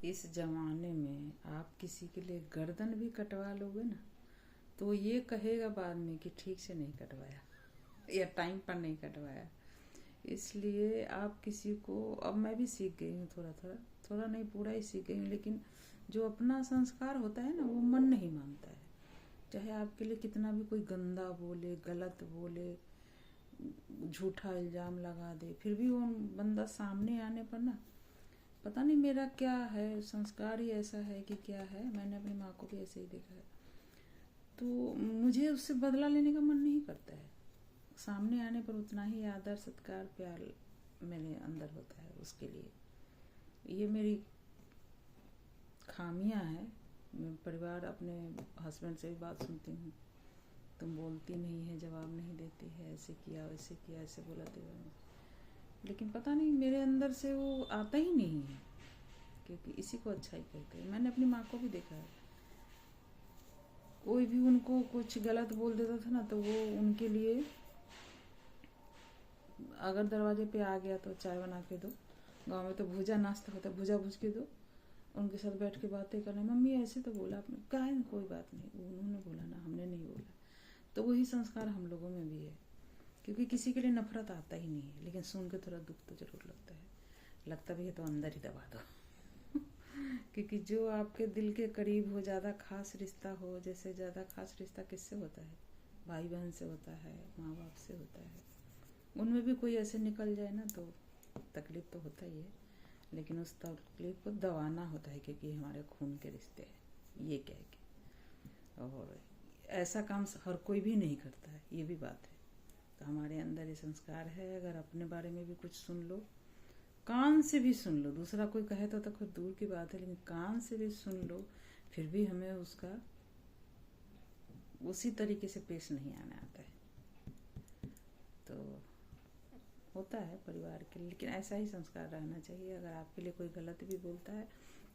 इस जमाने में आप किसी के लिए गर्दन भी कटवा लोगे ना तो ये कहेगा बाद में कि ठीक से नहीं कटवाया या टाइम पर नहीं कटवाया। इसलिए आप किसी को, अब मैं भी सीख गई हूँ थोड़ा थोड़ा, थोड़ा नहीं पूरा ही सीख गई हूँ, लेकिन जो अपना संस्कार होता है ना वो मन नहीं मानता है। चाहे आपके लिए कितना भी कोई गंदा बोले, गलत बोले, झूठा इल्ज़ाम लगा दे, फिर भी वो बंदा सामने आने पर ना, पता नहीं मेरा क्या है, संस्कार ही ऐसा है कि क्या है, मैंने अपनी माँ को भी ऐसे ही देखा है, तो मुझे उससे बदला लेने का मन नहीं करता है। सामने आने पर उतना ही आदर सत्कार प्यार मेरे अंदर होता है उसके लिए। ये मेरी खामियां हैं। मैं परिवार अपने हस्बैंड से भी बात सुनती हूँ, तुम बोलती नहीं है, जवाब नहीं देती है, ऐसे किया वैसे किया, ऐसे बोला तेरा, लेकिन पता नहीं मेरे अंदर से वो आता ही नहीं है, क्योंकि इसी को अच्छा ही कहते हैं। मैंने अपनी माँ को भी देखा है, कोई भी उनको कुछ गलत बोल देता था ना तो वो उनके लिए, अगर दरवाजे पे आ गया तो चाय बना के दो, गांव में तो भूजा नाश्ता होता है, भूजा भूज के दो, उनके साथ बैठ के बातें करना, मम्मी ऐसे तो बोला आपने, कहा है कोई बात नहीं, उन्होंने बोला ना, हमने नहीं बोला। तो वही संस्कार हम लोगों में भी है, क्योंकि किसी के लिए नफरत आता ही नहीं है, लेकिन सुन के थोड़ा दुख तो जरूर लगता है, लगता भी है तो अंदर ही दबा दो क्योंकि जो आपके दिल के करीब हो, ज़्यादा खास रिश्ता हो, जैसे ज़्यादा खास रिश्ता किससे होता है, भाई बहन से होता है, माँ बाप से होता है, उनमें भी कोई ऐसे निकल जाए ना तो तकलीफ तो होता ही है, लेकिन उस तकलीफ को दबाना होता है, क्योंकि हमारे खून के रिश्ते हैं ये कह के, और ऐसा काम हर कोई भी नहीं करता है, ये भी बात है। तो हमारे अंदर ये संस्कार है, अगर अपने बारे में भी कुछ सुन लो, कान से भी सुन लो, दूसरा कोई कहे तो खुद दूर की बात है, लेकिन कान से भी सुन लो, फिर भी हमें उसका उसी तरीके से पेश नहीं आने आता है। तो होता है परिवार के लिए, लेकिन ऐसा ही संस्कार रहना चाहिए। अगर आपके लिए कोई गलत भी बोलता है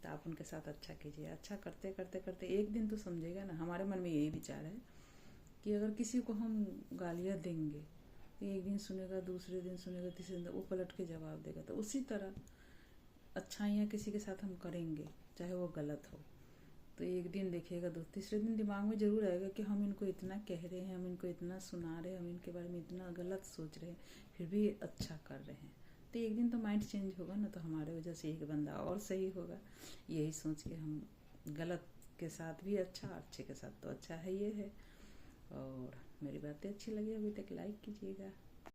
तो आप उनके साथ अच्छा कीजिए, अच्छा करते करते करते एक दिन तो समझेगा ना। हमारे मन में यही विचार है कि अगर किसी को हम गालियाँ देंगे तो एक दिन सुनेगा, दूसरे दिन सुनेगा, तीसरे दिन वो पलट के जवाब देगा, तो उसी तरह अच्छाइयाँ किसी के साथ हम करेंगे चाहे वो गलत हो, तो एक दिन देखिएगा, तीसरे दिन दिमाग में जरूर आएगा कि हम इनको इतना कह रहे हैं, हम इनको इतना सुना रहे हैं, हम इनके बारे में इतना गलत सोच रहे हैं, फिर भी अच्छा कर रहे हैं, तो एक दिन तो माइंड चेंज होगा ना, तो हमारे वजह से एक बंदा और सही होगा। यही सोच के हम गलत के साथ भी अच्छा, अच्छे के साथ तो अच्छा है ये है। और मेरी बातें अच्छी लगी अभी तक लाइक कीजिएगा।